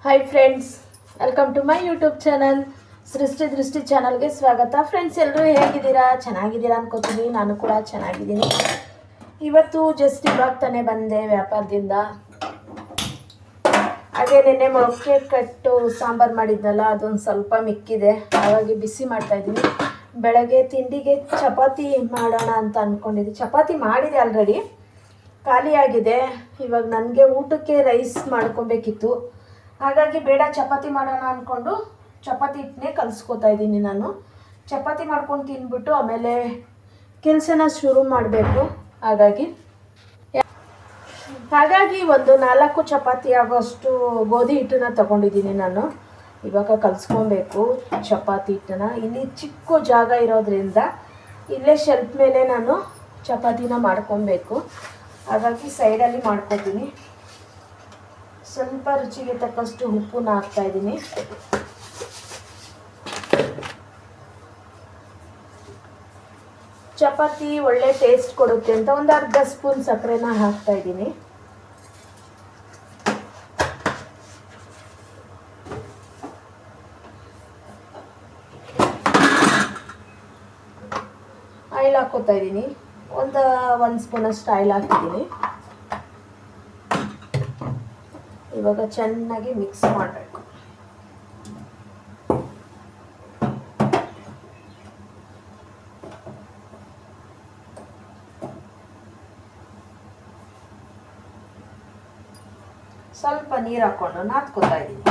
Hi friends, welcome to my YouTube channel. ಸೃಷ್ಟಿ ದೃಷ್ಟಿ ಚಾನಲ್ಗೆ ಸ್ವಾಗತ. ಫ್ರೆಂಡ್ಸ್, ಎಲ್ಲರೂ ಹೇಗಿದ್ದೀರಾ? ಚೆನ್ನಾಗಿದ್ದೀರಾ ಅನ್ಕೋತೀನಿ. ನಾನು ಕೂಡ ಚೆನ್ನಾಗಿದ್ದೀನಿ. ಇವತ್ತು ಜಸ್ಟ್ ಇವಾಗ ತಾನೇ ಬಂದೆ ವ್ಯಾಪಾರದಿಂದ. ಹಾಗೆ ನೆನ್ನೆ ಮೊಳಕೆ ಕಟ್ಟು ಸಾಂಬಾರು ಮಾಡಿದ್ನಲ್ಲ, ಅದೊಂದು ಸ್ವಲ್ಪ ಮಿಕ್ಕಿದೆ. ಹಾಗಾಗಿ ಬಿಸಿ ಮಾಡ್ತಾಯಿದ್ದೀನಿ. ಬೆಳಗ್ಗೆ ತಿಂಡಿಗೆ ಚಪಾತಿ ಮಾಡೋಣ ಅಂತ ಅಂದ್ಕೊಂಡಿದ್ದೆ. ಚಪಾತಿ ಮಾಡಿದೆ ಆಲ್ರೆಡಿ, ಖಾಲಿಯಾಗಿದೆ. ಇವಾಗ ನನಗೆ ಊಟಕ್ಕೆ ರೈಸ್ ಮಾಡ್ಕೊಬೇಕಿತ್ತು. ಹಾಗಾಗಿ ಬೇಡ, ಚಪಾತಿ ಮಾಡೋಣ ಅಂದ್ಕೊಂಡು ಚಪಾತಿ ಹಿಟ್ಟನ್ನೇ ಕಲಿಸ್ಕೊತಾ ಇದ್ದೀನಿ. ನಾನು ಚಪಾತಿ ಮಾಡ್ಕೊಂಡು ತಿಂದ್ಬಿಟ್ಟು ಆಮೇಲೆ ಕೆಲಸನ ಶುರು ಮಾಡಬೇಕು. ಹಾಗಾಗಿ ಒಂದು 4 ಚಪಾತಿ ಆಗೋಷ್ಟು ಗೋಧಿ ಹಿಟ್ಟನ್ನು ತಗೊಂಡಿದ್ದೀನಿ. ನಾನು ಇವಾಗ ಕಲಿಸ್ಕೊಬೇಕು ಚಪಾತಿ ಹಿಟ್ಟನ್ನು. ಇಲ್ಲಿ ಚಿಕ್ಕ ಜಾಗ ಇರೋದ್ರಿಂದ ಇಲ್ಲೇ ಶೆಲ್ಫ್ ಮೇಲೆ ನಾನು ಚಪಾತಿನ ಮಾಡ್ಕೊಬೇಕು. ಹಾಗಾಗಿ ಸೈಡಲ್ಲಿ ಮಾಡ್ಕೊತೀನಿ. ಸ್ವಲ್ಪ ರುಚಿಗೆ ತಕ್ಕಷ್ಟು ಉಪ್ಪನ್ನ ಹಾಕ್ತಾಯಿದ್ದೀನಿ. ಚಪಾತಿ ಒಳ್ಳೆ ಟೇಸ್ಟ್ ಕೊಡುತ್ತೆ ಅಂತ ಒಂದು ಅರ್ಧ ಸ್ಪೂನ್ ಸಕ್ಕರೆನ ಹಾಕ್ತಾಯಿದ್ದೀನಿ. ಆಯಿಲ್ ಹಾಕ್ಕೋತಾ ಇದ್ದೀನಿ. ಒಂದು ಸ್ಪೂನಷ್ಟು ಆಯಿಲ್ ಹಾಕಿದ್ದೀನಿ. ಇವಾಗ ಚೆನ್ನಾಗಿ ಮಿಕ್ಸ್ ಮಾಡಬೇಕು. ಸ್ವಲ್ಪ ನೀರು ಹಾಕ್ಕೊಂಡು ನಾದ್ಕೋತಾ ಇದ್ದೀನಿ.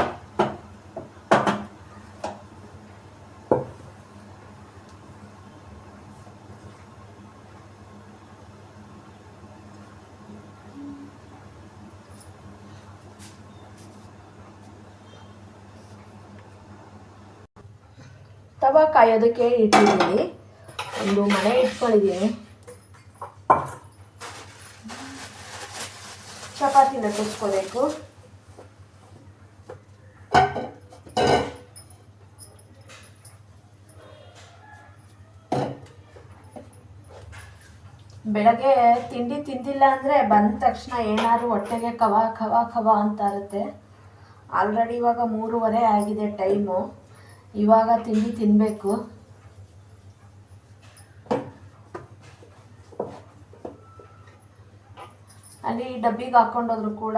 ತವ ಕಾಯೋದಕ್ಕೆ ಇಟ್ಟಿದ್ದೀನಿ. ಒಂದು ಮಣೆ ಇಟ್ಕೊಂಡಿದ್ದೀನಿ. ಚಪಾತಿನ ಕುದಿಸ್ಕೋಬೇಕು. ಬೆಳಗ್ಗೆ ತಿಂಡಿ ತಿಂದಿಲ್ಲ ಅಂದರೆ ಬಂದ ತಕ್ಷಣ ಏನಾದ್ರು ಹೊಟ್ಟೆಗೆ ಕವ ಕವ ಕವ ಅಂತ ಇರುತ್ತೆ. ಆಲ್ರೆಡಿ ಇವಾಗ 3:30 ಆಗಿದೆ ಟೈಮು. ಇವಾಗ ತಿಂಡಿ ತಿನ್ನಬೇಕು. ಅಲ್ಲಿ ಡಬ್ಬಿಗೆ ಹಾಕ್ಕೊಂಡೋದ್ರು ಕೂಡ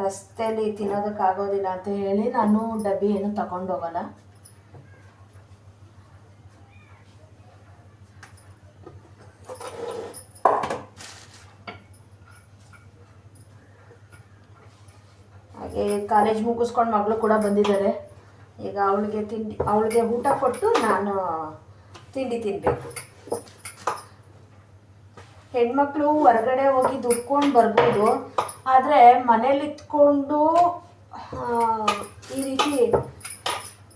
ರಸ್ತೆಯಲ್ಲಿ ತಿನ್ನೋದಕ್ಕಾಗೋದಿಲ್ಲ ಅಂತ ಹೇಳಿ ನಾನು ಡಬ್ಬಿ ಏನು ತಗೊಂಡೋಗಲ್ಲ. ಹಾಗೆ ಕಾಲೇಜ್ ಮುಗಿಸ್ಕೊಂಡು ಮಗಳು ಕೂಡ ಬಂದಿದ್ದಾರೆ. ಈಗ ಅವಳಿಗೆ ಊಟ ಕೊಟ್ಟು ನಾನು ತಿಂಡಿ ತಿನ್ನಬೇಕು. ಹೆಣ್ಮಕ್ಳು ಹೊರಗಡೆ ಹೋಗಿ ದುಡ್ಕೊಂಡು ಬರ್ಬೋದು, ಆದರೆ ಮನೇಲಿ ಇತ್ಕೊಂಡು ಈ ರೀತಿ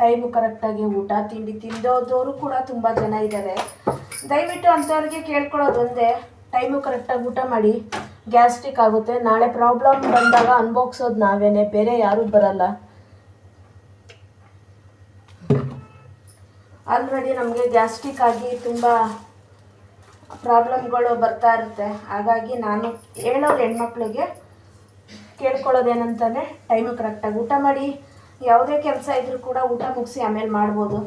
ಟೈಮು ಕರೆಕ್ಟಾಗಿ ಊಟ ತಿಂಡಿ ತಿಂದೋದವರು ಕೂಡ ತುಂಬ ಜನ ಇದ್ದಾರೆ. ದಯವಿಟ್ಟು ಅಂಥವ್ರಿಗೆ ಕೇಳ್ಕೊಳ್ಳೋದೊಂದೇ, ಟೈಮು ಕರೆಕ್ಟಾಗಿ ಊಟ ಮಾಡಿ. ಗ್ಯಾಸ್ಟ್ರಿಕ್ ಆಗುತ್ತೆ. ನಾಳೆ ಪ್ರಾಬ್ಲಮ್ ಬಂದಾಗ ಅನುಭವಿಸೋದು ನಾವೇನೆ, ಬೇರೆ ಯಾರೂ ಬರಲ್ಲ. ಆಲ್ರೆಡಿ ನಮಗೆ ಗ್ಯಾಸ್ಟ್ರಿಕ್ ಆಗಿ ತುಂಬ ಪ್ರಾಬ್ಲಮ್ಗಳು ಬರ್ತಾ ಇರುತ್ತೆ. ಹಾಗಾಗಿ ನಾನು ಹೇಳೋದು ಹೆಣ್ಮಕ್ಳಿಗೆ ಕೇಳ್ಕೊಳ್ಳೋದೇನಂತಾನೆ, ಟೈಮು ಕರೆಕ್ಟಾಗಿ ಊಟ ಮಾಡಿ. ಯಾವುದೇ ಕೆಲಸ ಇದ್ರೂ ಕೂಡ ಊಟ ಮುಗಿಸಿ ಆಮೇಲೆ ಮಾಡ್ಬೋದು.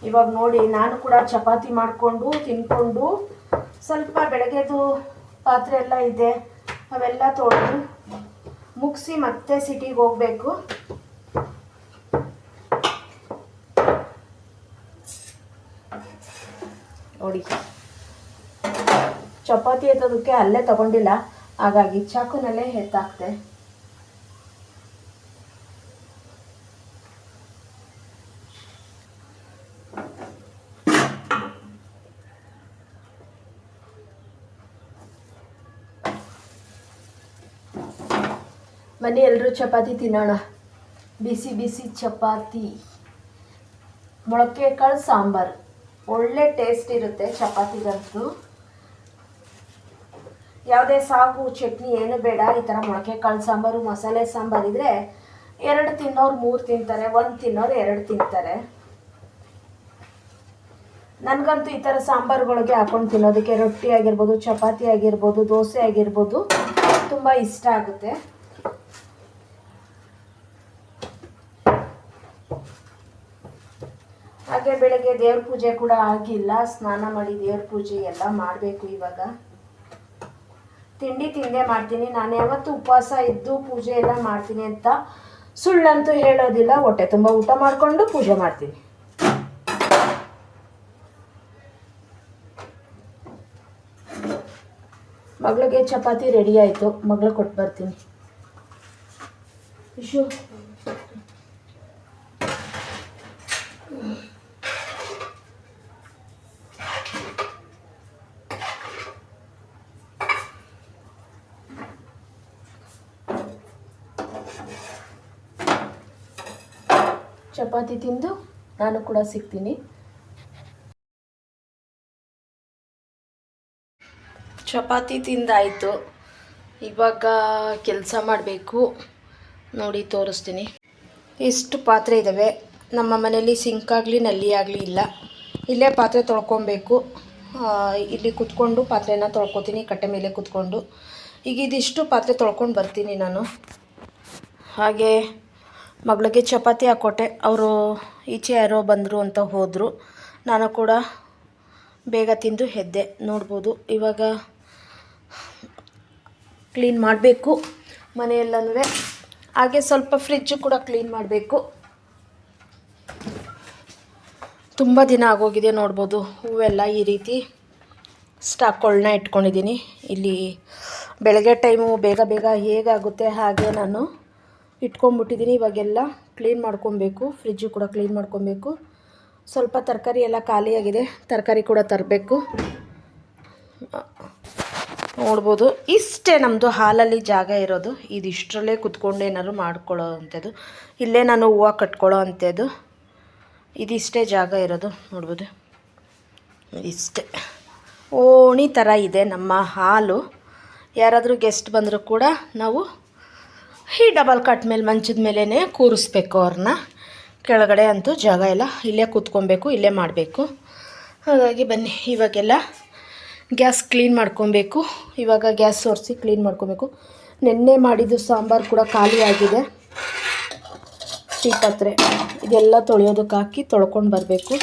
ಇವಾಗ ನೋಡಿ, ನಾನು ಕೂಡ ಚಪಾತಿ ಮಾಡಿಕೊಂಡು ತಿನ್ಕೊಂಡು ಸ್ವಲ್ಪ ಬೆಳಗ್ಗೆದು ಪಾತ್ರೆ ಎಲ್ಲ ಇದೆ, ಅವೆಲ್ಲ ತೊಳೆದು ಮುಗಿಸಿ ಮತ್ತೆ ಸಿಟಿಗೆ ಹೋಗಬೇಕು. ನೋಡಿ, ಚಪಾತಿ ಎತ್ತೋದಕ್ಕೆ ಅಲ್ಲೇ ತಗೊಂಡಿಲ್ಲ, ಹಾಗಾಗಿ ಚಾಕುನಲ್ಲೇ ಎತ್ತಾಕ್ತೆ. ಬನ್ನಿ ಎಲ್ಲರೂ ಚಪಾತಿ ತಿನ್ನೋಣ. ಬಿಸಿ ಬಿಸಿ ಚಪಾತಿ, ಮೊಳಕೆ ಕಾಳು ಸಾಂಬಾರು ಒಳ್ಳೆ ಟೇಸ್ಟ್ ಇರುತ್ತೆ ಚಪಾತಿಗಂತೂ. ಯಾವುದೇ ಸಾಗು ಚಟ್ನಿ ಏನು ಬೇಡ. ಈ ಥರ ಮೊಳಕೆ ಕಾಳು ಸಾಂಬಾರು, ಮಸಾಲೆ ಸಾಂಬಾರು ಇದ್ದರೆ 2 ತಿನ್ನೋರು 3 ತಿಂತಾರೆ, 1 ತಿನ್ನೋರು 2 ತಿಂತಾರೆ. ನನಗಂತೂ ಈ ಥರ ಸಾಂಬಾರುಗಳಿಗೆ ಹಾಕೊಂಡು ತಿನ್ನೋದಕ್ಕೆ, ರೊಟ್ಟಿ ಆಗಿರ್ಬೋದು, ಚಪಾತಿ ಆಗಿರ್ಬೋದು, ದೋಸೆ ಆಗಿರ್ಬೋದು, ತುಂಬ ಇಷ್ಟ ಆಗುತ್ತೆ. ಹಾಗೆ ಬೆಳಗ್ಗೆ ದೇವ್ರ ಪೂಜೆ ಕೂಡ ಆಗಿಲ್ಲ. ಸ್ನಾನ ಮಾಡಿ ದೇವ್ರ ಪೂಜೆ ಎಲ್ಲ ಮಾಡಬೇಕು. ಇವಾಗ ತಿಂಡಿ ತಿಂದೇ ಮಾಡ್ತೀನಿ. ನಾನು ಯಾವತ್ತೂ ಉಪವಾಸ ಇದ್ದು ಪೂಜೆ ಎಲ್ಲ ಮಾಡ್ತೀನಿ ಅಂತ ಸುಳ್ಳಂತೂ ಹೇಳೋದಿಲ್ಲ. ಹೊಟ್ಟೆ ತುಂಬ ಊಟ ಮಾಡಿಕೊಂಡು ಪೂಜೆ ಮಾಡ್ತೀನಿ. ಮಗಳಿಗೆ ಚಪಾತಿ ರೆಡಿ ಆಯಿತು. ಮಗಳು ಕೊಟ್ಟು ಬರ್ತೀನಿ. ಇಶು ಚಪಾತಿ ತಿಂದು ನಾನು ಕೂಡ ಸಿಗ್ತೀನಿ. ಚಪಾತಿ ತಿಂದಾಯಿತು. ಇವಾಗ ಕೆಲಸ ಮಾಡಬೇಕು. ನೋಡಿ ತೋರಿಸ್ತೀನಿ. ಎಷ್ಟು ಪಾತ್ರೆ ಇದ್ದಾವೆ ನಮ್ಮ ಮನೇಲಿ. ಸಿಂಕ್ ಆಗಲಿ ನಲ್ಲಿ ಆಗಲಿ ಇಲ್ಲ. ಇಲ್ಲೇ ಪಾತ್ರೆ ತೊಳ್ಕೊಬೇಕು. ಇಲ್ಲಿ ಕುತ್ಕೊಂಡು ಪಾತ್ರೆನ ತೊಳ್ಕೊತೀನಿ, ಕಟ್ಟೆ ಮೇಲೆ ಕುತ್ಕೊಂಡು. ಈಗ ಇದಿಷ್ಟು ಪಾತ್ರೆ ತೊಳ್ಕೊಂಡು ಬರ್ತೀನಿ ನಾನು. ಹಾಗೆ ಮಗಳಿಗೆ ಚಪಾತಿ ಹಾಕ್ಕೊಟ್ಟೆ. ಅವರು ಈಚೆ ಯಾರೋ ಬಂದರು ಅಂತ ಹೋದರು. ನಾನು ಕೂಡ ಬೇಗ ತಿಂದು ಎದ್ದೆ. ನೋಡ್ಬೋದು ಇವಾಗ ಕ್ಲೀನ್ ಮಾಡಬೇಕು ಮನೆಯೆಲ್ಲನೂ. ಹಾಗೆ ಸ್ವಲ್ಪ ಫ್ರಿಜ್ಜು ಕೂಡ ಕ್ಲೀನ್ ಮಾಡಬೇಕು. ತುಂಬ ದಿನ ಆಗೋಗಿದೆ. ನೋಡ್ಬೋದು ಹೂವೆಲ್ಲ ಈ ರೀತಿ ಸ್ಟಾಕ್ಗಳನ್ನ ಇಟ್ಕೊಂಡಿದ್ದೀನಿ. ಇಲ್ಲಿ ಬೆಳಗ್ಗೆ ಟೈಮು ಬೇಗ ಬೇಗ ಹೇಗಾಗುತ್ತೆ ಹಾಗೆ ನಾನು ಇಟ್ಕೊಂಡ್ಬಿಟ್ಟಿದ್ದೀನಿ. ಇವಾಗೆಲ್ಲ ಕ್ಲೀನ್ ಮಾಡ್ಕೊಬೇಕು. ಫ್ರಿಜ್ಜು ಕೂಡ ಕ್ಲೀನ್ ಮಾಡ್ಕೊಬೇಕು. ಸ್ವಲ್ಪ ತರಕಾರಿ ಎಲ್ಲ ಖಾಲಿಯಾಗಿದೆ. ತರಕಾರಿ ಕೂಡ ತರಬೇಕು. ನೋಡ್ಬೋದು ಇಷ್ಟೇ ನಮ್ಮದು ಹಾಲಲ್ಲಿ ಜಾಗ ಇರೋದು. ಇದಿಷ್ಟರಲ್ಲೇ ಕುತ್ಕೊಂಡು ಏನಾದ್ರು ಮಾಡ್ಕೊಳ್ಳೋ ಅಂಥದ್ದು. ಇಲ್ಲೇ ನಾನು ಹೂವು ಕಟ್ಕೊಳ್ಳೋ ಅಂಥದ್ದು. ಇದಿಷ್ಟೇ ಜಾಗ ಇರೋದು. ನೋಡ್ಬೋದು ಇಷ್ಟೇ ಓಣಿ ಥರ ಇದೆ ನಮ್ಮ ಹಾಲು. ಯಾರಾದರೂ ಗೆಸ್ಟ್ ಬಂದರೂ ಕೂಡ ನಾವು ಈ ಡಬಲ್ ಕಟ್ ಮೇಲೆ ಮಂಚದ ಮೇಲೇ ಕೂರಿಸ್ಬೇಕು ಅವ್ರನ್ನ. ಕೆಳಗಡೆ ಅಂತೂ ಜಾಗ ಇಲ್ಲ. ಇಲ್ಲೇ ಕೂತ್ಕೊಬೇಕು, ಇಲ್ಲೇ ಮಾಡಬೇಕು. ಹಾಗಾಗಿ ಬನ್ನಿ ಇವಾಗೆಲ್ಲ ಗ್ಯಾಸ್ ಕ್ಲೀನ್ ಮಾಡ್ಕೊಬೇಕು. ಇವಾಗ ಗ್ಯಾಸ್ ಸೋರಿಸಿ ಕ್ಲೀನ್ ಮಾಡ್ಕೊಬೇಕು. ನೆನ್ನೆ ಮಾಡಿದ್ದು ಸಾಂಬಾರು ಕೂಡ ಖಾಲಿ ಆಗಿದೆ. ಟೀ ಪಾತ್ರೆ ಇದೆಲ್ಲ ತೊಳೆಯೋದಕ್ಕೆ ಹಾಕಿ ತೊಳ್ಕೊಂಡು ಬರಬೇಕು.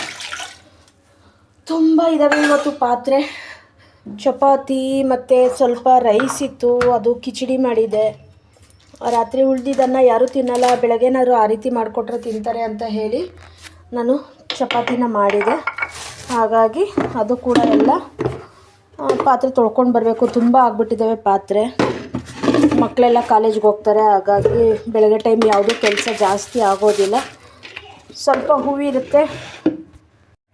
ತುಂಬ ಇದ್ದಾವೆ ಇವತ್ತು ಪಾತ್ರೆ. ಚಪಾತಿ ಮತ್ತು ಸ್ವಲ್ಪ ರೈಸ್ ಇತ್ತು, ಅದು ಕಿಚಡಿ ಮಾಡಿದೆ. ರಾತ್ರಿ ಉಳಿದಿದ್ದನ್ನು ಯಾರೂ ತಿನ್ನಲ್ಲ, ಬೆಳಗ್ಗೆನಾದ್ರು ಆ ರೀತಿ ಮಾಡಿಕೊಟ್ರೆ ತಿಂತಾರೆ ಅಂತ ಹೇಳಿ ನಾನು ಚಪಾತಿನ ಮಾಡಿದೆ. ಹಾಗಾಗಿ ಅದು ಕೂಡ ಎಲ್ಲ ಪಾತ್ರೆ ತೊಳ್ಕೊಂಡು ಬರಬೇಕು. ತುಂಬ ಆಗಿಬಿಟ್ಟಿದ್ದಾವೆ ಪಾತ್ರೆ. ಮಕ್ಕಳೆಲ್ಲ ಕಾಲೇಜ್ಗೆ ಹೋಗ್ತಾರೆ. ಹಾಗಾಗಿ ಬೆಳಗ್ಗೆ ಟೈಮ್ ಯಾವುದೂ ಕೆಲಸ ಜಾಸ್ತಿ ಆಗೋದಿಲ್ಲ. ಸ್ವಲ್ಪ ಹೂವಿರುತ್ತೆ.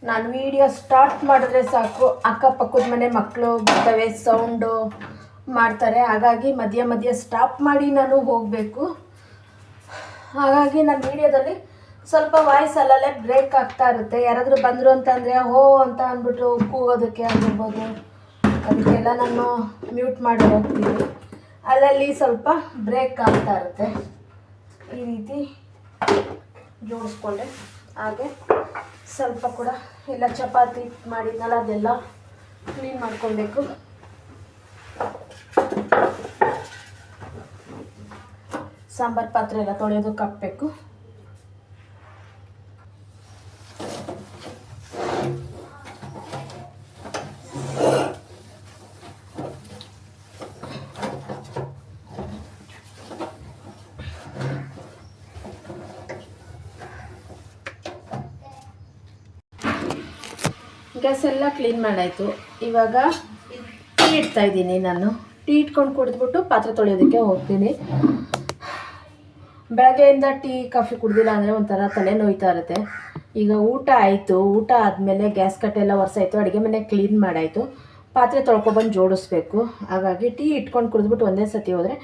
ನಾನು ವೀಡಿಯೋ ಸ್ಟಾರ್ಟ್ ಮಾಡಿದ್ರೆ ಸಾಕು ಅಕ್ಕಪಕ್ಕದ ಮನೆ ಮಕ್ಕಳು ಬರ್ತವೆ, ಸೌಂಡು ಮಾಡ್ತಾರೆ. ಹಾಗಾಗಿ ಮಧ್ಯ ಮಧ್ಯ ಸ್ಟಾಪ್ ಮಾಡಿ ನಾನು ಹೋಗಬೇಕು. ಹಾಗಾಗಿ ನನ್ನ ವೀಡಿಯೋದಲ್ಲಿ ಸ್ವಲ್ಪ ವಾಯ್ಸ್ ಅಲ್ಲಲ್ಲೇ ಬ್ರೇಕ್ ಆಗ್ತಾ ಇರುತ್ತೆ. ಯಾರಾದರೂ ಬಂದರು ಅಂತಂದರೆ ಹೋ ಅಂತ ಅಂದ್ಬಿಟ್ಟು ಕೂಗೋದಕ್ಕೆ ಆಗಿರ್ಬೋದು, ಅದಕ್ಕೆಲ್ಲ ನಾನು ಮ್ಯೂಟ್ ಮಾಡಿ ಹೋಗ್ತೀನಿ. ಅಲ್ಲಲ್ಲಿ ಸ್ವಲ್ಪ ಬ್ರೇಕ್ ಆಗ್ತಾ ಇರುತ್ತೆ. ಈ ರೀತಿ ಜೋಡಿಸ್ಕೊಂಡೆ. ಹಾಗೆ ಸ್ವಲ್ಪ ಕೂಡ ಎಲ್ಲ ಚಪಾತಿ ಮಾಡಿದ್ನಲ್ಲ ಅದೆಲ್ಲ ಕ್ಲೀನ್ ಮಾಡ್ಕೊಬೇಕು. ಸಾಂಬಾರು ಪಾತ್ರೆ ಎಲ್ಲ ತೊಳೆಯೋದಕ್ಕೆ ಹಾಕಬೇಕು. ಗ್ಯಾಸ್ ಎಲ್ಲ ಕ್ಲೀನ್ ಮಾಡಾಯಿತು. ಇವಾಗ ಟೀ ಇಡ್ತಾಯಿದ್ದೀನಿ ನಾನು. ಟೀ ಇಟ್ಕೊಂಡು ಕುಡಿದ್ಬಿಟ್ಟು ಪಾತ್ರೆ ತೊಳೆಯೋದಕ್ಕೆ ಹೋಗ್ತೀನಿ. ಬೆಳಗ್ಗೆಯಿಂದ ಟೀ ಕಾಫಿ ಕುಡ್ದಿಲ್ಲ ಅಂದರೆ ಒಂಥರ ತಲೆ ನೋಯ್ತಾ ಇರುತ್ತೆ. ಈಗ ಊಟ ಆಯಿತು. ಊಟ ಆದಮೇಲೆ ಗ್ಯಾಸ್ ಕಟ್ಟೆಲ್ಲ ಒರೆಸಾಯಿತು, ಅಡುಗೆ ಮನೆ ಕ್ಲೀನ್ ಮಾಡಾಯಿತು, ಪಾತ್ರೆ ತೊಳ್ಕೊಬಂದು ಜೋಡಿಸ್ಬೇಕು. ಹಾಗಾಗಿ ಟೀ ಇಟ್ಕೊಂಡು ಕುಡಿದ್ಬಿಟ್ಟು ಒಂದೇ ಸತಿ ಹೋದರೆ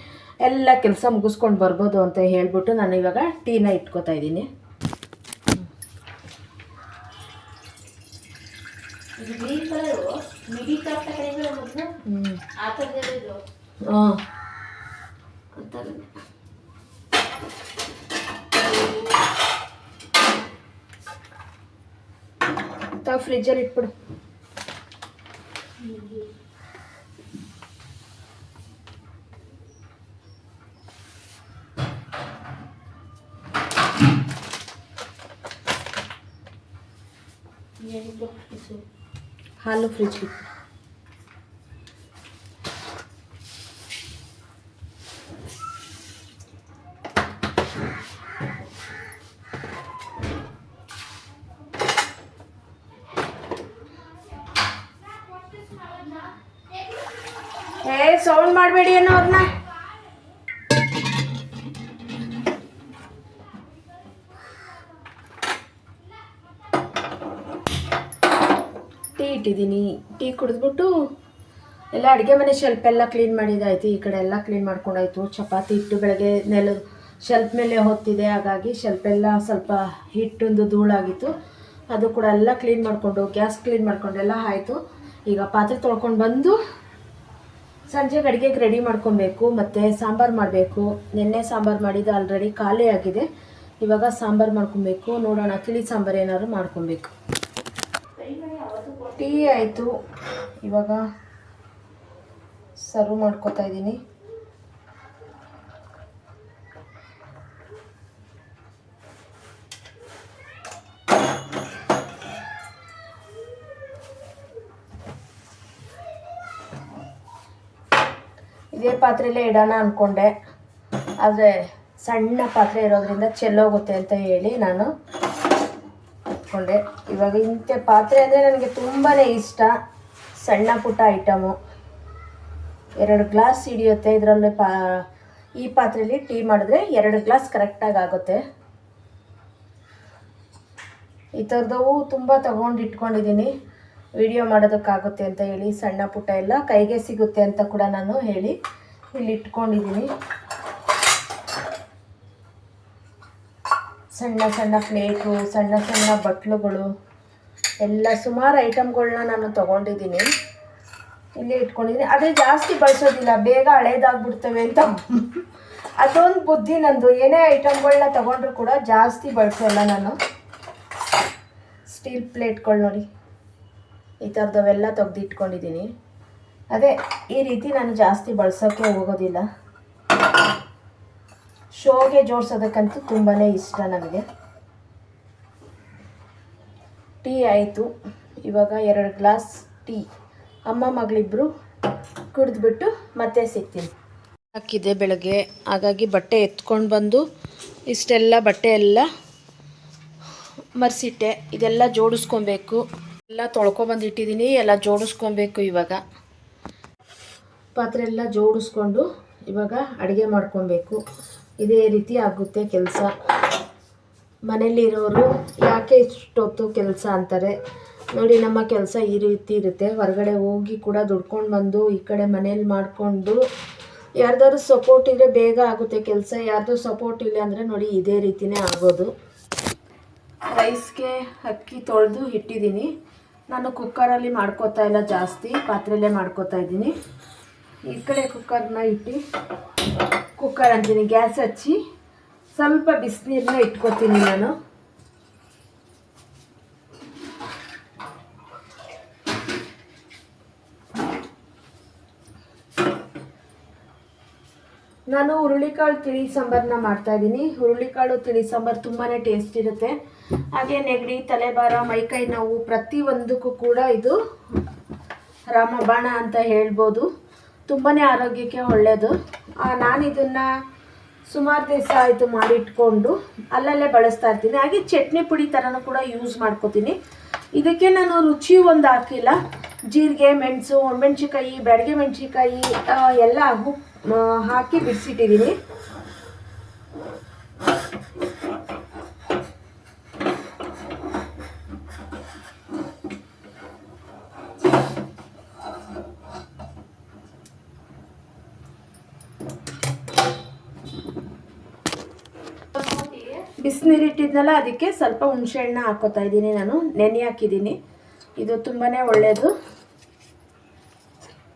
ಎಲ್ಲ ಕೆಲಸ ಮುಗಿಸ್ಕೊಂಡು ಬರ್ಬೋದು ಅಂತ ಹೇಳ್ಬಿಟ್ಟು ನಾನು ಇವಾಗ ಟೀನ ಇಟ್ಕೋತಾ ಇದ್ದೀನಿ. ಫ್ರಿಜ್ಜಲ್ಲಿ ಇಟ್ಬಿಡು. ಹಾಲು ಫ್ರಿಜ್ಗೆ. ಸೌಂಡ್ ಮಾಡಬೇಡಿ ಏನೋ ಅವ್ರನ್ನ. ಟೀ ಇಟ್ಟಿದ್ದೀನಿ. ಟೀ ಕುಡಿದ್ಬಿಟ್ಟು ಎಲ್ಲ ಅಡುಗೆ ಮನೆ ಶೆಲ್ಫ್ ಎಲ್ಲ ಕ್ಲೀನ್ ಮಾಡಿದ್ದಾಯ್ತು. ಈ ಕಡೆ ಎಲ್ಲ ಕ್ಲೀನ್ ಮಾಡ್ಕೊಂಡಾಯ್ತು. ಚಪಾತಿ ಹಿಟ್ಟು ಬೆಳಗ್ಗೆ ಶೆಲ್ಫ್ ಮೇಲೆ ಹೊತ್ತಿದೆ, ಹಾಗಾಗಿ ಶೆಲ್ಫ್ ಎಲ್ಲ ಸ್ವಲ್ಪ ಹಿಟ್ಟೊಂದು ಧೂಳಾಗಿತ್ತು. ಅದು ಕೂಡ ಎಲ್ಲ ಕ್ಲೀನ್ ಮಾಡಿಕೊಂಡು ಗ್ಯಾಸ್ ಕ್ಲೀನ್ ಮಾಡ್ಕೊಂಡು ಎಲ್ಲ ಆಯಿತು. ಈಗ ಪಾತ್ರೆ ತೊಳ್ಕೊಂಡು ಬಂದು ಸಂಜೆಗೆ ಅಡುಗೆಗೆ ರೆಡಿ ಮಾಡ್ಕೊಬೇಕು. ಮತ್ತು ಸಾಂಬಾರು ಮಾಡಬೇಕು. ನಿನ್ನೆ ಸಾಂಬಾರು ಮಾಡಿದ್ದು ಆಲ್ರೆಡಿ ಖಾಲಿ ಆಗಿದೆ. ಇವಾಗ ಸಾಂಬಾರು ಮಾಡ್ಕೊಬೇಕು. ನೋಡೋಣ, ತಿಳಿ ಸಾಂಬಾರು ಏನಾದ್ರು ಮಾಡ್ಕೊಬೇಕು. ಟೀ ಆಯಿತು. ಇವಾಗ ಸರ್ವ್ ಮಾಡ್ಕೊತಾ ಇದ್ದೀನಿ. ಇದೇ ಪಾತ್ರೆಯಲ್ಲೇ ಇಡೋಣ ಅಂದ್ಕೊಂಡೆ, ಆದರೆ ಸಣ್ಣ ಪಾತ್ರೆ ಇರೋದ್ರಿಂದ ಚೆಲ್ಲೋಗುತ್ತೆ ಅಂತ ಹೇಳಿ ನಾನು ಇಟ್ಕೊಂಡೆ. ಇವಾಗ ಇಂಥ ಪಾತ್ರೆ ಅಂದರೆ ನನಗೆ ತುಂಬಾ ಇಷ್ಟ. ಸಣ್ಣ ಪುಟ್ಟ ಐಟಮು 2 ಗ್ಲಾಸ್ ಹಿಡಿಯುತ್ತೆ ಇದರಲ್ಲಿ. ಈ ಪಾತ್ರೆಯಲ್ಲಿ ಟೀ ಮಾಡಿದ್ರೆ 2 ಗ್ಲಾಸ್ ಕರೆಕ್ಟಾಗಿ ಆಗುತ್ತೆ. ಈ ಥರದವು ತುಂಬ ತಗೊಂಡು ಇಟ್ಕೊಂಡಿದ್ದೀನಿ, ವಿಡಿಯೋ ಮಾಡೋದಕ್ಕಾಗುತ್ತೆ ಅಂತ ಹೇಳಿ. ಸಣ್ಣ ಪುಟ್ಟ ಎಲ್ಲ ಕೈಗೆ ಸಿಗುತ್ತೆ ಅಂತ ಕೂಡ ನಾನು ಹೇಳಿ ಇಲ್ಲಿ ಇಟ್ಕೊಂಡಿದ್ದೀನಿ. ಸಣ್ಣ ಸಣ್ಣ ಪ್ಲೇಟು, ಸಣ್ಣ ಸಣ್ಣ ಬಟ್ಲುಗಳು ಎಲ್ಲ ಸುಮಾರು ಐಟಮ್ಗಳನ್ನ ನಾನು ತೊಗೊಂಡಿದ್ದೀನಿ, ಇಲ್ಲೇ ಇಟ್ಕೊಂಡಿದ್ದೀನಿ. ಅದೇ ಜಾಸ್ತಿ ಬಳಸೋದಿಲ್ಲ, ಬೇಗ ಹಳೇದಾಗ್ಬಿಡ್ತವೆ ಅಂತ ಅದೊಂದು ಬುದ್ಧಿ ನಂದು. ಏನೇ ಐಟಮ್ಗಳನ್ನ ತೊಗೊಂಡ್ರು ಕೂಡ ಜಾಸ್ತಿ ಬಳಸೋಲ್ಲ ನಾನು. ಸ್ಟೀಲ್ ಪ್ಲೇಟ್ಗಳು ನೋಡಿ, ಈ ಥರದವೆಲ್ಲ ತೆಗ್ದಿಟ್ಕೊಂಡಿದ್ದೀನಿ. ಅದೇ ಈ ರೀತಿ ನಾನು ಜಾಸ್ತಿ ಬಳಸೋಕ್ಕೆ ಹೋಗೋದಿಲ್ಲ. ಶೋಗೆ ಜೋಡಿಸೋದಕ್ಕಂತೂ ತುಂಬಾ ಇಷ್ಟ ನನಗೆ. ಟೀ ಆಯಿತು. ಇವಾಗ 2 ಗ್ಲಾಸ್ ಟೀ ಅಮ್ಮ ಮಗಳಿಬ್ಬರು ಕುಡಿದ್ಬಿಟ್ಟು ಮತ್ತೆ ಸಿಗ್ತೀನಿ. ಹಾಕಿದ್ದೆ ಬೆಳಗ್ಗೆ, ಹಾಗಾಗಿ ಬಟ್ಟೆ ಎತ್ಕೊಂಡು ಬಂದು ಇಷ್ಟೆಲ್ಲ ಬಟ್ಟೆ ಎಲ್ಲ ಮರೆಸಿಟ್ಟೆ. ಇದೆಲ್ಲ ಜೋಡಿಸ್ಕೊಬೇಕು. ಎಲ್ಲ ತೊಳ್ಕೊಬಂದಿಟ್ಟಿದ್ದೀನಿ, ಎಲ್ಲ ಜೋಡಿಸ್ಕೊಬೇಕು. ಇವಾಗ ಪಾತ್ರೆ ಎಲ್ಲ ಜೋಡಿಸ್ಕೊಂಡು ಇವಾಗ ಅಡುಗೆ ಮಾಡ್ಕೊಬೇಕು. ಇದೇ ರೀತಿ ಆಗುತ್ತೆ ಕೆಲಸ. ಮನೇಲಿರೋರು ಯಾಕೆ ಇಷ್ಟೊತ್ತು ಕೆಲಸ ಅಂತಾರೆ ನೋಡಿ. ನಮ್ಮ ಕೆಲಸ ಈ ರೀತಿ ಇರುತ್ತೆ. ಹೊರಗಡೆ ಹೋಗಿ ಕೂಡ ದುಡ್ಕೊಂಡು ಬಂದು ಈ ಕಡೆ ಮನೇಲಿ ಮಾಡಿಕೊಂಡು ಯಾರ್ದಾದ್ರು ಸಪೋರ್ಟ್ ಇದ್ದರೆ ಬೇಗ ಆಗುತ್ತೆ ಕೆಲಸ. ಯಾರ್ದು ಸಪೋರ್ಟ್ ಇಲ್ಲ ಅಂದರೆ ನೋಡಿ ಇದೇ ರೀತಿಯೇ ಆಗೋದು. ರೈಸ್ಗೆ ಅಕ್ಕಿ ತೊಳೆದು ಇಟ್ಟಿದ್ದೀನಿ. ನಾನು ಕುಕ್ಕರಲ್ಲಿ ಮಾಡ್ಕೋತಾ ಇಲ್ಲ, ಜಾಸ್ತಿ ಪಾತ್ರೆಯಲ್ಲೇ ಮಾಡ್ಕೋತಾ ಇದ್ದೀನಿ. ಈ ಕಡೆ ಕುಕ್ಕರ್ನ ಇಟ್ಟು, ಕುಕ್ಕರ್ ಅಂತೀನಿ, ಗ್ಯಾಸ್ ಹಚ್ಚಿ ಸ್ವಲ್ಪ ಬಿಸಿನೀರನ್ನ ಇಟ್ಕೋತೀನಿ ನಾನು. ನಾನು ಹುರುಳಿಕಾಳು ತಿಳಿ ಸಾಂಬಾರನ್ನ ಮಾಡ್ತಾಯಿದ್ದೀನಿ. ಹುರುಳಿಕಾಳು ತಿಳಿ ಸಾಂಬಾರು ತುಂಬಾ ಟೇಸ್ಟ್ ಇರುತ್ತೆ. ಹಾಗೆ ನೆಗಡಿ, ತಲೆಭಾರ, ಮೈಕೈ ನೋವು ಪ್ರತಿಯೊಂದಕ್ಕೂ ಕೂಡ ಇದು ರಾಮಬಾಣ ಅಂತ ಹೇಳ್ಬೋದು. ತುಂಬಾ ಆರೋಗ್ಯಕ್ಕೆ ಒಳ್ಳೆಯದು. ನಾನು ಇದನ್ನು ಸುಮಾರು ದಿವಸ ಆಯಿತು ಮಾಡಿಟ್ಕೊಂಡು ಅಲ್ಲಲ್ಲೇ ಬಳಸ್ತಾ ಇರ್ತೀನಿ. ಹಾಗೆ ಚಟ್ನಿ ಪುಡಿ ಥರನೂ ಕೂಡ ಯೂಸ್ ಮಾಡ್ಕೋತೀನಿ. ಇದಕ್ಕೆ ನಾನು ರುಚಿ ಒಂದು ಹಾಕಿಲ್ಲ. ಜೀರಿಗೆ, ಮೆಣಸು, ಒಣಮೆಣ್ಸಿಕಾಯಿ, ಬ್ಯಾಡಗೆ ಮೆಣಸಿಕಾಯಿ ಎಲ್ಲ ಹಾಕಿ ಬಿಡಿಸಿಟ್ಟಿದ್ದೀನಿ. ಬಿಸಿನೀರಿಟ್ಟಿದ್ನಲ್ಲ, ಅದಕ್ಕೆ ಸ್ವಲ್ಪ ಹುಣಸೆಹಣ್ಣು ಹಾಕೋತಾ ಇದ್ದೀನಿ. ನಾನು ನೆನೆ ಹಾಕಿದ್ದೀನಿ. ಇದು ತುಂಬಾ ಒಳ್ಳೆಯದು.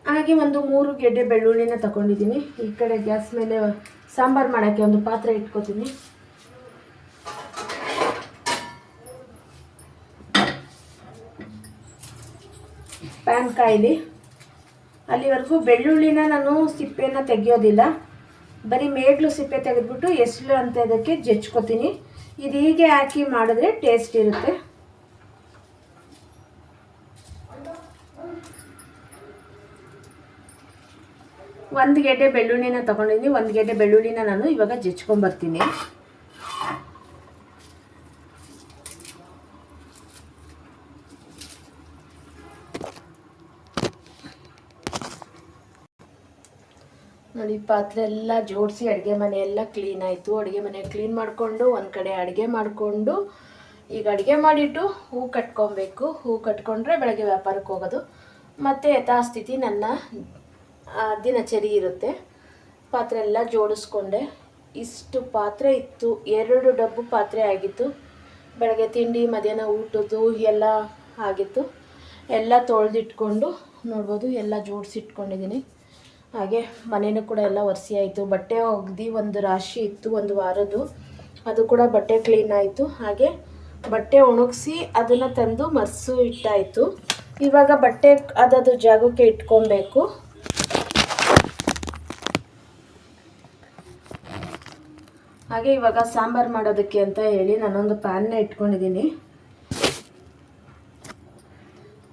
ಹಾಗೆ ಒಂದು 3 ಗೆಡ್ಡೆ ಬೆಳ್ಳುಳ್ಳಿನ ತಗೊಂಡಿದ್ದೀನಿ. ಈ ಕಡೆ ಗ್ಯಾಸ್ ಮೇಲೆ ಸಾಂಬಾರು ಮಾಡೋಕ್ಕೆ ಒಂದು ಪಾತ್ರೆ ಇಟ್ಕೋತೀನಿ. ಪ್ಯಾನ್ ಕಾಯಿಲಿ. ಅಲ್ಲಿವರೆಗೂ ಬೆಳ್ಳುಳ್ಳಿನ ನಾನು ಸಿಪ್ಪೆನ ತೆಗಿಯೋದಿಲ್ಲ, ಬರೀ ಮೇಗ್ಲು ಸಿಪ್ಪೆ ತೆಗೆದ್ಬಿಟ್ಟು ಎಸ್ಲು ಅಂತ ಅದಕ್ಕೆ ಜಜ್ಕೋತೀನಿ. ಇದು ಹೀಗೆ ಹಾಕಿ ಮಾಡಿದ್ರೆ ಟೇಸ್ಟ್ ಇರುತ್ತೆ. ಒಂದು ಗೆಡ್ಡೆ ಬೆಳ್ಳುಳ್ಳಿನ ತೊಗೊಂಡಿದ್ದೀನಿ. ಒಂದು ಗೆಡ್ಡೆ ಬೆಳ್ಳುಳ್ಳಿನ ನಾನು ಇವಾಗ ಜಜ್ಕೊಂಬರ್ತೀನಿ. ನೋಡಿ, ಪಾತ್ರೆ ಎಲ್ಲ ಜೋಡಿಸಿ ಅಡುಗೆ ಮನೆ ಎಲ್ಲ ಕ್ಲೀನ್ ಆಯಿತು. ಅಡುಗೆ ಮನೆ ಕ್ಲೀನ್ ಮಾಡಿಕೊಂಡು ಒಂದು ಕಡೆ ಅಡುಗೆ ಮಾಡಿಕೊಂಡು ಈಗ ಅಡುಗೆ ಮಾಡಿಟ್ಟು ಹೂ ಕಟ್ಕೊಬೇಕು. ಹೂ ಕಟ್ಕೊಂಡ್ರೆ ಬೆಳಗ್ಗೆ ವ್ಯಾಪಾರಕ್ಕೆ ಹೋಗೋದು. ಮತ್ತು ಯಥಾಸ್ಥಿತಿ ನನ್ನ ದಿನಚರಿ ಇರುತ್ತೆ. ಪಾತ್ರೆ ಎಲ್ಲ ಜೋಡಿಸ್ಕೊಂಡೆ. ಇಷ್ಟು ಪಾತ್ರೆ ಇತ್ತು, 2 ಡಬ್ಬು ಪಾತ್ರೆ ಆಗಿತ್ತು. ಬೆಳಗ್ಗೆ ತಿಂಡಿ ಮಧ್ಯಾಹ್ನ ಊಟದ್ದು ಎಲ್ಲ ಆಗಿತ್ತು. ಎಲ್ಲ ತೊಳೆದಿಟ್ಕೊಂಡು ನೋಡ್ಬೋದು, ಎಲ್ಲ ಜೋಡಿಸಿಟ್ಕೊಂಡಿದ್ದೀನಿ. ಹಾಗೆ ಮನೇನೂ ಕೂಡ ಎಲ್ಲ ಒರೆಸಿ ಆಯಿತು. ಬಟ್ಟೆ ಒಗ್ದು ಒಂದು ರಾಶಿ ಇತ್ತು ಒಂದು ವಾರದ್ದು, ಅದು ಕೂಡ ಬಟ್ಟೆ ಕ್ಲೀನ್ ಆಯಿತು. ಹಾಗೆ ಬಟ್ಟೆ ಒಣಗಿಸಿ ಅದನ್ನು ತಂದು ಮರ್ಸು ಇಟ್ಟಾಯಿತು. ಇವಾಗ ಬಟ್ಟೆ ಅದದು ಜಾಗಕ್ಕೆ ಇಟ್ಕೊಬೇಕು. ಹಾಗೆ ಇವಾಗ ಸಾಂಬಾರು ಮಾಡೋದಕ್ಕೆ ಅಂತ ಹೇಳಿ ನಾನೊಂದು ಪ್ಯಾನ್ನ ಇಟ್ಕೊಂಡಿದ್ದೀನಿ.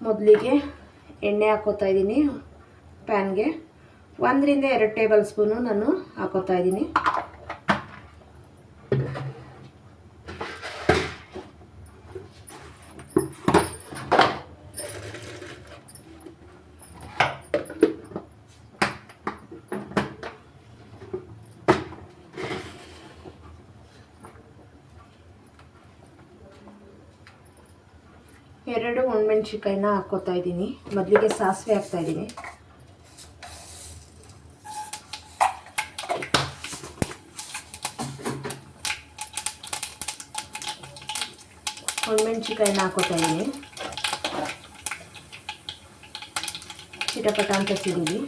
ಮೊದಲಿಗೆ ಎಣ್ಣೆ ಹಾಕೋತಾ ಇದ್ದೀನಿ. ಪ್ಯಾನ್ಗೆ 1 ರಿಂದ 2 ಟೇಬಲ್ ಸ್ಪೂನು ನಾನು ಹಾಕೋತಾ ಇದ್ದೀನಿ. ಎರಡು ಒಣಮೆಣಸಿನ್ಕಾಯಿನ ಹಾಕೋತಾ ಇದ್ದೀನಿ. ಮೊದಲಿಗೆ ಸಾಸಿವೆ ಹಾಕ್ತಾ ಇದ್ದೀನಿ. ಒಣಮೆಣಸಿನ್ಕಾಯಿನ ಹಾಕೋತಾ ಇದ್ದೀನಿ. ಚಿಟಪಟ ಅಂತ ಸಿಡಿಲಿ.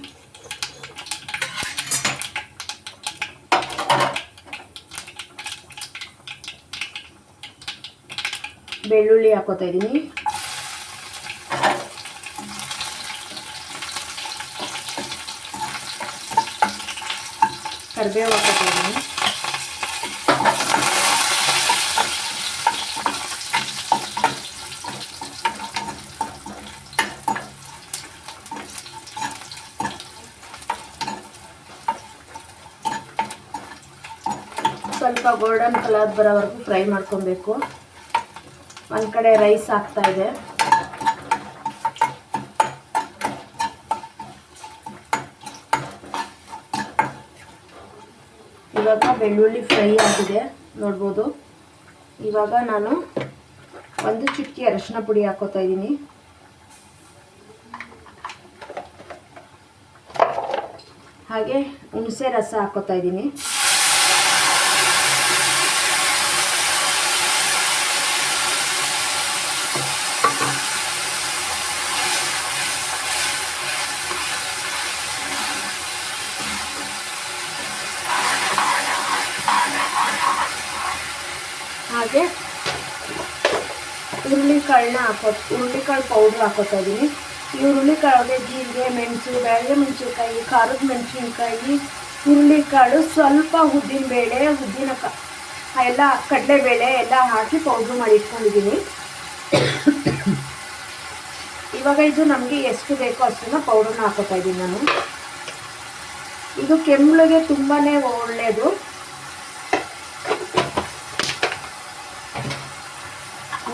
ಬೆಳ್ಳುಳ್ಳಿ ಹಾಕೋತಾ ಇದ್ದೀನಿ. ಕರಿಬೇವು ಹಾಕೋತಾ ಇದ್ದೀನಿ. ಸ್ವಲ್ಪ ಗೋಲ್ಡನ್ ಕಲರ್ ಬರೋವರೆಗೂ ಫ್ರೈ ಮಾಡ್ಕೊಬೇಕು. ಒಂದು ಕಡೆ ರೈಸ್ ಹಾಕ್ತಾ ಇದೆ. ಇವಾಗ ಬೆಳ್ಳುಳ್ಳಿ ಫ್ರೈ ಆಗಿದೆ ನೋಡ್ಬೋದು. ಇವಾಗ ನಾನು 1 ಚಿಟಿಕೆ ಅರಿಶಿನ ಪುಡಿ ಹಾಕೋತಾ ಇದ್ದೀನಿ. ಹಾಗೆ ಹುಣಸೆ ರಸ ಹಾಕೋತಾ ಇದ್ದೀನಿ. ಹಾಗೆ ಹುರುಳಿಕಾಳು ಪೌಡ್ರ್ ಹಾಕೋತಾ ಇದ್ದೀನಿ. ಈ ಹುರುಳಿಕಾಳಿಗೆ ಜೀರಿಗೆ, ಮೆಣಸು, ಬ್ಯಾಡಗೆ ಮೆಣಸಿನ್ಕಾಯಿ, ಖಾರದ ಮೆಣಸಿನ್ಕಾಯಿ, ಹುರುಳಿಕಾಳು, ಸ್ವಲ್ಪ ಉದ್ದಿನಬೇಳೆ, ಎಲ್ಲ ಕಡಲೆಬೇಳೆ ಎಲ್ಲ ಹಾಕಿ ಪೌಡ್ರ್ ಮಾಡಿ ಇಟ್ಕೊಂಡಿದ್ದೀನಿ. ಇವಾಗ ಇದು ನಮಗೆ ಎಷ್ಟು ಬೇಕೋ ಅಷ್ಟನ್ನು ಪೌಡ್ರನ್ನ ಹಾಕೋತಾ ಇದ್ದೀನಿ ನಾನು. ಇದು ಕೆಮ್ಮಳಿಗೆ ತುಂಬಾ ಒಳ್ಳೆಯದು.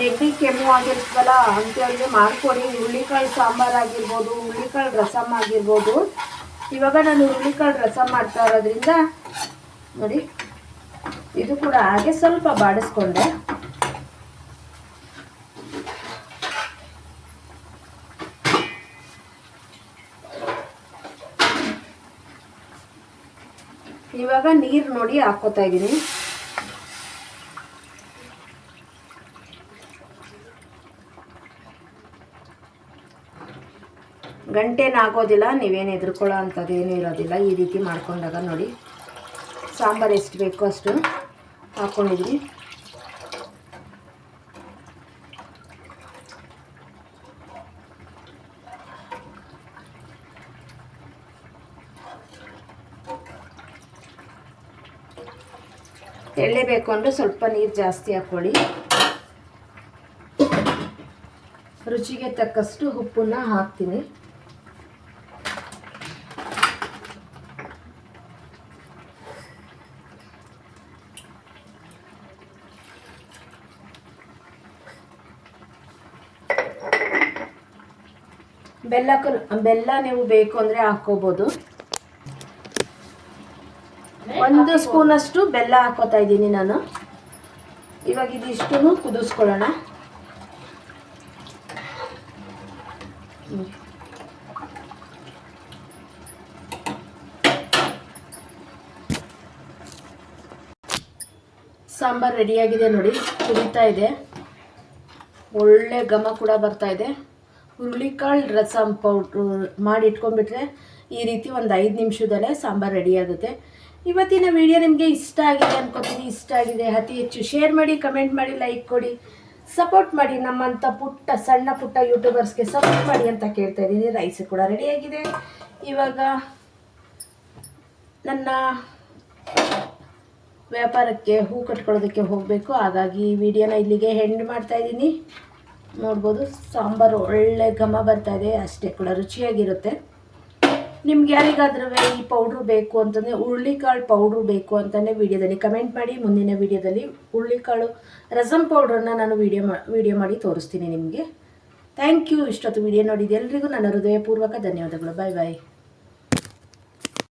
ನೆಗಡಿ ಕೆಮ್ಮು ಆಗಿರ್ತವಲ್ಲ ಅಂಥವ್ರಿಗೆ ಮಾಡಿಕೊಡಿ. ಹುರುಳಿಕಾಳು ಸಾಂಬಾರು ಆಗಿರ್ಬೋದು, ಹುರುಳಿಕಾಳು ರಸಮ್ ಆಗಿರ್ಬೋದು. ಇವಾಗ ನಾನು ಹುರುಳಿಕಾಳು ರಸಮ್ ಮಾಡ್ತಾ ಇರೋದ್ರಿಂದ ನೋಡಿ, ಇದು ಕೂಡ ಹಾಗೆ ಸ್ವಲ್ಪ ಬಾಡಿಸ್ಕೊಂಡೆ. ಇವಾಗ ನೀರು ನೋಡಿ ಹಾಕೋತಾ ಇದ್ದೀನಿ. ಗಂಟೆನಾಗೋದಿಲ್ಲ, ನೀವೇನು ಹೆದರ್ಕೊಳ್ಳೋ ಅಂಥದ್ದೇನೂ ಇರೋದಿಲ್ಲ. ಈ ರೀತಿ ಮಾಡ್ಕೊಂಡಾಗ ನೋಡಿ, ಸಾಂಬಾರು ಎಷ್ಟು ಬೇಕೋ ಅಷ್ಟು ಹಾಕ್ಕೊಂಡಿದ್ದೀನಿ. ತೆಳ್ಳಬೇಕು ಅಂದರೆ ಸ್ವಲ್ಪ ನೀರು ಜಾಸ್ತಿ ಹಾಕ್ಕೊಳ್ಳಿ. ರುಚಿಗೆ ತಕ್ಕಷ್ಟು ಉಪ್ಪನ್ನ ಹಾಕ್ತೀನಿ. ಬೆಲ್ಲ ನೀವು ಬೇಕು ಅಂದರೆ ಹಾಕ್ಕೋಬೋದು. 1 ಸ್ಪೂನಷ್ಟು ಬೆಲ್ಲ ಹಾಕೋತಾ ಇದ್ದೀನಿ ನಾನು. ಇವಾಗ ಇದಿಷ್ಟು ಕುದಿಸ್ಕೊಳ್ಳೋಣ. ಸಾಂಬಾರು ರೆಡಿಯಾಗಿದೆ ನೋಡಿ, ಕುದೀತಾ ಇದೆ, ಒಳ್ಳೆ ಘಮ ಕೂಡ ಬರ್ತಾ ಇದೆ. ಹುರುಳಿಕಾಳು ರಸಂ ಪೌಡ್ರು ಮಾಡಿ ಇಟ್ಕೊಂಡ್ಬಿಟ್ರೆ ಈ ರೀತಿ ಒಂದು 5 ನಿಮಿಷದಲ್ಲೇ ಸಾಂಬಾರು ರೆಡಿಯಾಗುತ್ತೆ. ಇವತ್ತಿನ ವಿಡಿಯೋ ನಿಮಗೆ ಇಷ್ಟ ಆಗಿದೆ ಅನ್ಕೋತೀನಿ. ಇಷ್ಟ ಆಗಿದೆ ಅತಿ ಹೆಚ್ಚು ಶೇರ್ ಮಾಡಿ, ಕಮೆಂಟ್ ಮಾಡಿ, ಲೈಕ್ ಕೊಡಿ, ಸಪೋರ್ಟ್ ಮಾಡಿ. ನಮ್ಮಂಥ ಸಣ್ಣ ಪುಟ್ಟ ಯೂಟ್ಯೂಬರ್ಸ್ಗೆ ಸಪೋರ್ಟ್ ಮಾಡಿ ಅಂತ ಕೇಳ್ತಾ ಇದ್ದೀನಿ. ರೈಸ್ ಕೂಡ ರೆಡಿಯಾಗಿದೆ. ಇವಾಗ ನನ್ನ ವ್ಯಾಪಾರಕ್ಕೆ ಹೂ ಕಟ್ಕೊಳ್ಳೋದಕ್ಕೆ ಹೋಗಬೇಕು. ಹಾಗಾಗಿ ಈ ವಿಡಿಯೋನ ಇಲ್ಲಿಗೆ ಎಂಡ್ ಮಾಡ್ತಾಯಿದ್ದೀನಿ. ನೋಡ್ಬೋದು ಸಾಂಬಾರು ಒಳ್ಳೆ ಘಮ ಬರ್ತಾಯಿದೆ, ಅಷ್ಟೇ ಕೂಡ ರುಚಿಯಾಗಿರುತ್ತೆ. ನಿಮ್ಗೆ ಯಾರಿಗಾದ್ರೂ ಈ ಪೌಡ್ರು ಬೇಕು ಅಂತಂದರೆ, ಹುರುಳಿಕಾಳು ಪೌಡ್ರು ಬೇಕು ಅಂತಲೇ ವಿಡಿಯೋದಲ್ಲಿ ಕಮೆಂಟ್ ಮಾಡಿ. ಮುಂದಿನ ವಿಡಿಯೋದಲ್ಲಿ ಹುರುಳಿಕಾಳು ರಸಂ ಪೌಡ್ರನ್ನು ನಾನು ವಿಡಿಯೋ ಮಾಡಿ ತೋರಿಸ್ತೀನಿ ನಿಮಗೆ. Thank you. ಇಷ್ಟೊತ್ತು ವಿಡಿಯೋ ನೋಡಿದ್ದು ಎಲ್ರಿಗೂ ನನ್ನ ಹೃದಯಪೂರ್ವಕ ಧನ್ಯವಾದಗಳು. ಬಾಯ್ ಬಾಯ್.